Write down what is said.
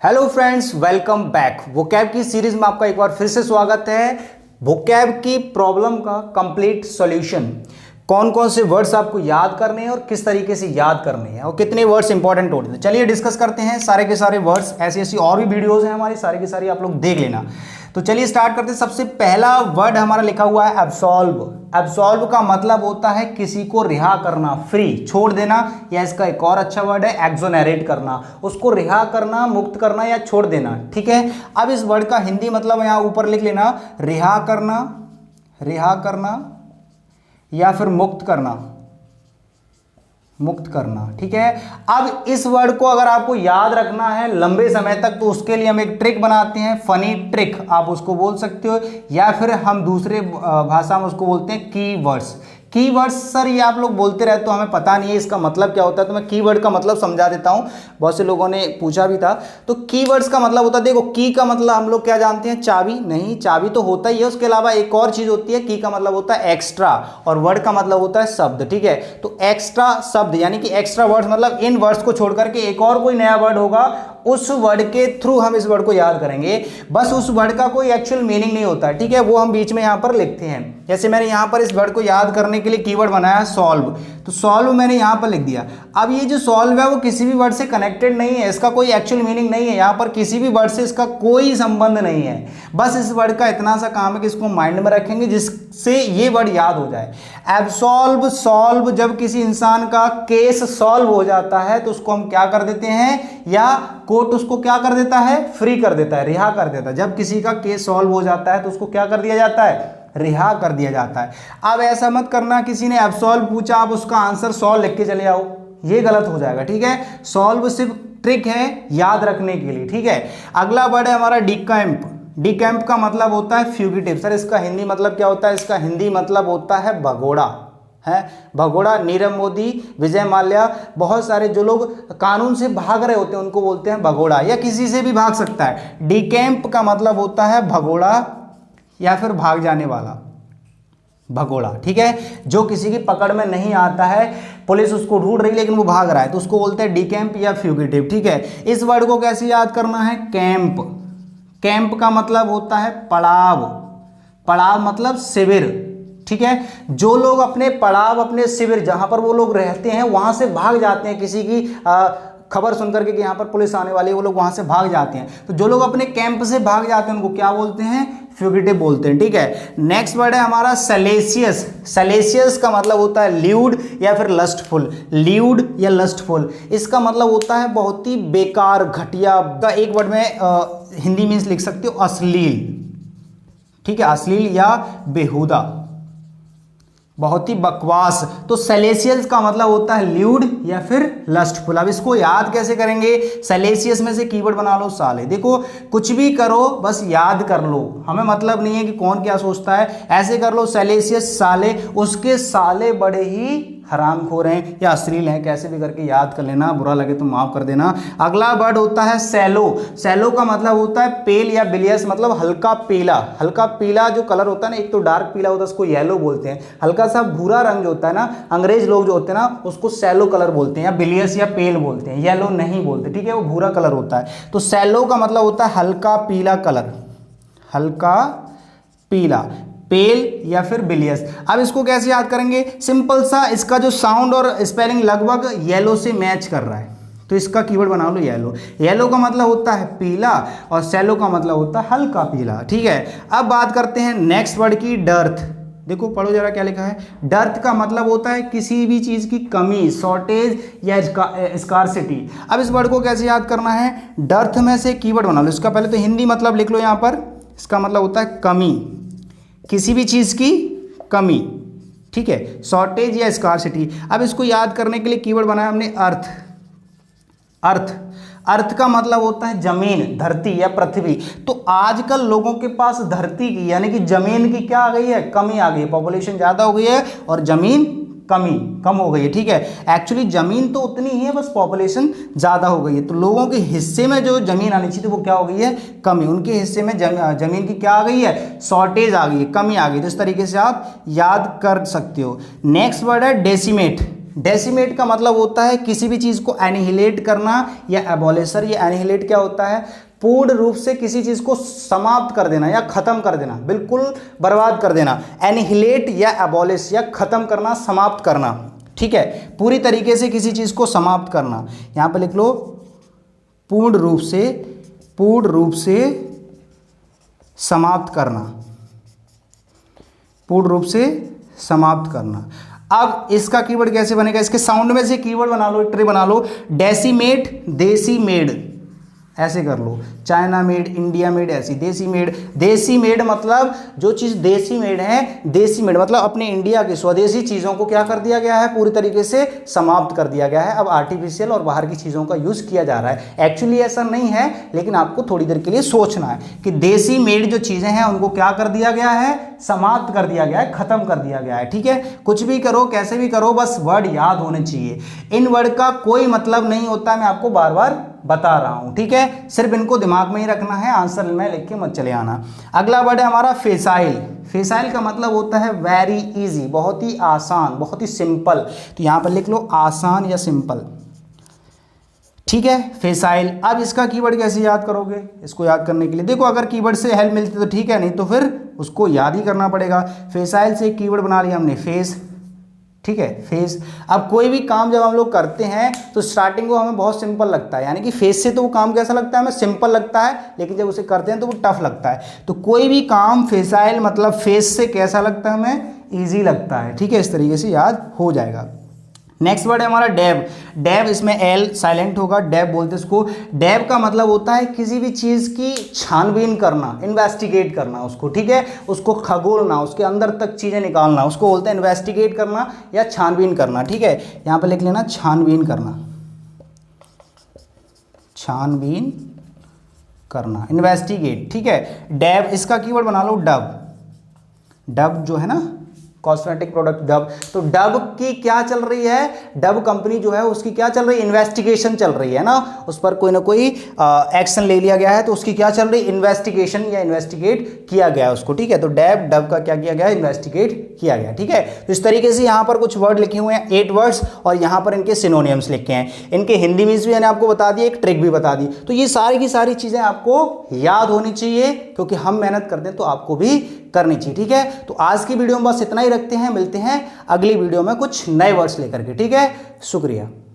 Hello friends, welcome back. Vocab की series में आपका एक बार फिर से स्वागत है। वोकैब की प्रॉब्लम का कंप्लीट सॉल्यूशन, कौन कौन से वर्ड्स आपको याद करने हैं और किस तरीके से याद करने हैं और कितने वर्ड्स इंपॉर्टेंट होते हैं, चलिए डिस्कस करते हैं सारे के सारे वर्ड्स। ऐसी ऐसी और भी वीडियोस हैं हमारी, सारी की सारी आप लोग देख लेना। तो चलिए स्टार्ट करते हैं। सबसे पहला वर्ड हमारा लिखा हुआ है एब्सॉल्व। एब्सॉल्व का मतलब होता है किसी को रिहा करना, फ्री, छोड़ देना, या इसका एक और अच्छा वर्ड है एक्सोनरेट करना, उसको रिहा करना, मुक्त करना या छोड़ देना। ठीक है, अब इस वर्ड का हिंदी मतलब यहां ऊपर लिख लेना, रिहा करना, रिहा करना या फिर मुक्त करना, मुक्त करना। ठीक है, अब इस वर्ड को अगर आपको याद रखना है लंबे समय तक तो उसके लिए हम एक ट्रिक बनाते हैं, फनी ट्रिक आप उसको बोल सकते हो, या फिर हम दूसरे भाषा में उसको बोलते हैं कीवर्ड्स। कीवर्ड्स सर ये आप लोग बोलते रहते तो हमें पता नहीं है इसका मतलब क्या होता है, तो मैं कीवर्ड का मतलब समझा देता हूं, बहुत से लोगों ने पूछा भी था। तो कीवर्ड्स का मतलब होता है, देखो की का मतलब हम लोग क्या जानते हैं, चाबी। नहीं, चाबी तो होता ही है, उसके अलावा एक और चीज होती है, की का मतलब होता है एक्स्ट्रा, और वर्ड का मतलब होता है शब्द। ठीक है, तो एक्स्ट्रा शब्द यानी कि एक्स्ट्रा वर्ड्स मतलब इन वर्ड्स को छोड़ करके एक और कोई नया वर्ड होगा, उस वर्ड के थ्रू हम इस वर्ड को याद करेंगे। बस उस वर्ड का कोई एक्चुअल मीनिंग नहीं होता है। ठीक है, वो हम बीच में यहां पर लिखते हैं। जैसे मैंने यहां पर इस वर्ड को याद करने के लिए कीवर्ड बनाया सॉल्व, तो सॉल्व मैंने यहां पर लिख दिया। अब ये जो सॉल्व है वो किसी भी वर्ड से कनेक्टेड नहीं है, इसका कोई एक्चुअल मीनिंग नहीं है, यहां पर किसी भी वर्ड से इसका कोई संबंध नहीं है। बस इस वर्ड का इतना सा काम है कि इसको माइंड में रखेंगे जिससे ये वर्ड याद हो जाए। एब्सॉल्व, सॉल्व, जब किसी इंसान का केस सॉल्व हो जाता है तो उसको हम क्या कर देते हैं, या कोर्ट उसको क्या कर देता है, फ्री कर देता है, रिहा कर देता है। जब किसी का केस सॉल्व हो जाता है तो उसको क्या कर दिया जाता है, रिहा कर दिया जाता है। अब ऐसा मत करना किसी ने एब्सॉल्व पूछा आप उसका आंसर सॉल्व लिख के चले आओ, ये गलत हो जाएगा। ठीक है, सॉल्व सिर्फ ट्रिक है याद रखने के लिए। ठीक है, अगला वर्ड है हमारा डिकैम्प। डिकैम्प का मतलब होता है फ्यूगिटिव। सर इसका हिंदी मतलब क्या होता है, इसका हिंदी मतलब होता है भगोड़ा। है भगोड़ा, नीरव मोदी, विजय माल्या, बहुत सारे जो लोग कानून से भाग रहे होते हैं उनको बोलते हैं भगोड़ा, या किसी से भी भाग सकता है। डिकैम्प का मतलब होता है भगोड़ा या फिर भाग जाने वाला, भगोड़ा। ठीक है, जो किसी की पकड़ में नहीं आता है, पुलिस उसको ढूंढ रही है लेकिन वो भाग रहा है, तो उसको बोलते हैं डिकैम्प या फ्यूगिटिव। ठीक है, इस वर्ड को कैसे याद करना है, कैंप। कैंप का मतलब होता है पड़ाव, पड़ाव मतलब शिविर। ठीक है, जो लोग अपने पड़ाव, अपने शिविर जहां पर वो लोग रहते हैं वहां से भाग जाते हैं, किसी की खबर सुनकर के कि यहाँ पर पुलिस आने वाली है, वो लोग वहां से भाग जाते हैं। तो जो लोग अपने कैंप से भाग जाते हैं उनको क्या बोलते हैं, फ्यूगिटिव बोलते हैं। ठीक है, नेक्स्ट वर्ड है हमारा सैलेसियस। सैलेसियस का मतलब होता है ल्यूड या फिर लस्टफुल, ल्यूड या लस्टफुल। इसका मतलब होता है बहुत ही बेकार, घटिया। का एक वर्ड में हिंदी में लिख सकते हो अश्लील। ठीक है, अश्लील या बेहुदा, बहुत ही बकवास। तो सैलेसियस का मतलब होता है ल्यूड या फिर लस्टफुल। अब इसको याद कैसे करेंगे, सैलेसियस में से कीवर्ड बना लो साले। देखो कुछ भी करो बस याद कर लो, हमें मतलब नहीं है कि कौन क्या सोचता है, ऐसे कर लो सैलेसियस साले, उसके साले बड़े ही हरामखोर हैं या अश्लील हैं, कैसे भी करके याद कर लेना, बुरा लगे तो माफ कर देना। अगला वर्ड होता है सैलो। सैलो का मतलब होता है पेल या बिलियस, मतलब हल्का पीला। हल्का पीला जो कलर होता है ना, एक तो डार्क पीला होता है उसको येलो बोलते हैं, हल्का सा भूरा रंग जो होता है ना, अंग्रेज लोग जो होते हैं ना उसको सैलो कलर बोलते हैं, या बिलियस या पेल बोलते हैं, येलो नहीं बोलते। ठीक है, वो भूरा कलर होता है। तो सैलो का मतलब होता है हल्का पीला कलर, हल्का पीला, पेल या फिर बिलियस। अब इसको कैसे याद करेंगे, सिंपल सा, इसका जो साउंड और स्पेलिंग लगभग येलो से मैच कर रहा है, तो इसका कीवर्ड बना लो येलो। येलो का मतलब होता है पीला और सैलो का मतलब होता है हल्का पीला। ठीक है, अब बात करते हैं नेक्स्ट वर्ड की, डर्थ। देखो पढ़ो जरा क्या लिखा है, डर्थ का मतलब होता है किसी भी चीज की कमी, शॉर्टेज या स्कार्सिटी। अब इस वर्ड को कैसे याद करना है, डर्थ में से कीवर्ड बना लो। इसका पहले तो हिंदी मतलब लिख लो, यहां पर इसका मतलब होता है कमी, किसी भी चीज की कमी। ठीक है, शॉर्टेज या स्कार्सिटी। अब इसको याद करने के लिए कीवर्ड बनाया हमने अर्थ। अर्थ, अर्थ का मतलब होता है जमीन, धरती या पृथ्वी। तो आजकल लोगों के पास धरती की यानी कि जमीन की क्या आ गई है, कमी आ गई है, पॉपुलेशन ज्यादा हो गई है और जमीन कम हो गई है। ठीक है, एक्चुअली जमीन तो उतनी ही है, बस पॉपुलेशन ज्यादा हो गई है। तो लोगों के हिस्से में जो जमीन आनी चाहिए थी वो क्या हो गई है, कमी। उनके हिस्से में जमीन की क्या आ गई है, शॉर्टेज आ गई है, कमी आ गई। तो इस तरीके से आप याद कर सकते हो। नेक्स्ट वर्ड है डेसिमेट। डेसिमेट का मतलब होता है किसी भी चीज़ को एनिहिलेट करना या एबॉलिशर। ये एनिहिलेट क्या होता है? पूर्ण रूप से किसी चीज़ को समाप्त कर देना या ख़त्म कर देना, बिल्कुल बर्बाद कर देना। एनिहिलेट या एबॉलिश या ख़त्म करना, समाप्त करना, ठीक है, पूरी तरीके से किसी चीज़ को समाप्त करना। यहाँ पर लिख लो पूर्ण रूप से समाप्त करना, पूर्ण रूप से समाप्त करना। अब इसका कीवर्ड कैसे बनेगा? इसके साउंड में से कीवर्ड बना लो, ट्री बना लो। डेसीमेट, देसी मेड, ऐसे कर लो। चाइना मेड, इंडिया मेड, ऐसी। देसी मेड, देसी मेड मतलब जो चीज़ देसी मेड है, देसी मेड मतलब अपने इंडिया की स्वदेशी चीज़ों को क्या कर दिया गया है? पूरी तरीके से समाप्त कर दिया गया है। अब आर्टिफिशियल और बाहर की चीज़ों का यूज़ किया जा रहा है। एक्चुअली ऐसा नहीं है, लेकिन आपको थोड़ी देर के लिए सोचना है कि देसी मेड जो चीज़ें हैं उनको क्या कर दिया गया है? समाप्त कर दिया गया है, खत्म कर दिया गया है, ठीक है। कुछ भी करो, कैसे भी करो, बस वर्ड याद होने चाहिए। इन वर्ड का कोई मतलब नहीं होता, मैं आपको बार बार बता रहा हूं, ठीक है। सिर्फ इनको दिमाग में ही रखना है, आंसर में लिख के मत चले आना। अगला वर्ड है हमारा फेसाइल। फेसाइल का मतलब होता है वेरी इजी, बहुत ही आसान, बहुत ही सिंपल। तो यहां पर लिख लो आसान या सिंपल, ठीक है, फेसाइल। अब इसका कीवर्ड कैसे याद करोगे? इसको याद करने के लिए देखो, अगर कीवर्ड से हेल्प मिलती तो ठीक है, नहीं तो फिर उसको याद ही करना पड़ेगा। फेसाइल से एक कीवर्ड बना लिया हमने, फेस, ठीक है, फेस। अब कोई भी काम जब हम लोग करते हैं तो स्टार्टिंग को हमें बहुत सिंपल लगता है, यानी कि फेस से तो वो काम कैसा लगता है? हमें सिंपल लगता है, लेकिन जब उसे करते हैं तो वो टफ लगता है। तो कोई भी काम फेसाइल मतलब फेस से कैसा लगता है? हमें ईजी लगता है, ठीक है। इस तरीके से याद हो जाएगा। नेक्स्ट वर्ड है हमारा डेव। डेव, इसमें एल साइलेंट होगा, डेव बोलते हैं इसको। डेव का मतलब होता है किसी भी चीज़ की छानबीन करना, इन्वेस्टिगेट करना उसको, ठीक है, उसको खगोलना, उसके अंदर तक चीज़ें निकालना, उसको बोलते हैं इन्वेस्टिगेट करना या छानबीन करना, ठीक है। यहाँ पे लिख लेना छानबीन करना, छानबीन करना, इन्वेस्टिगेट, ठीक है। डेव, इसका कीवर्ड बना लो डव। डव जो है ना कॉस्मेटिक प्रोडक्ट डव, तो डव की क्या चल रही है? डव कंपनी जो है उसकी क्या चल रही है? इन्वेस्टिगेशन चल रही है ना, उस पर कोई ना कोई एक्शन ले लिया गया है, तो उसकी क्या चल रही है? इन्वेस्टिगेशन या इन्वेस्टिगेट किया गया है उसको, ठीक है। तो डव का क्या किया गया? इन्वेस्टिगेट किया गया, ठीक है। तो इस तरीके से यहाँ पर कुछ वर्ड लिखे हुए हैं, 8 वर्ड्स, और यहाँ पर इनके सिनोनियम्स लिखे हैं। इनके हिंदी मीन्स भी मैंने आपको बता दिया, एक ट्रिक भी बता दी। तो ये सारी की सारी चीज़ें आपको याद होनी चाहिए, क्योंकि हम मेहनत करते हैं तो आपको भी करनी चाहिए, ठीक है। तो आज की वीडियो में बस इतना ही रखते हैं, मिलते हैं अगली वीडियो में कुछ नए वर्ड्स लेकर के, ठीक है। शुक्रिया।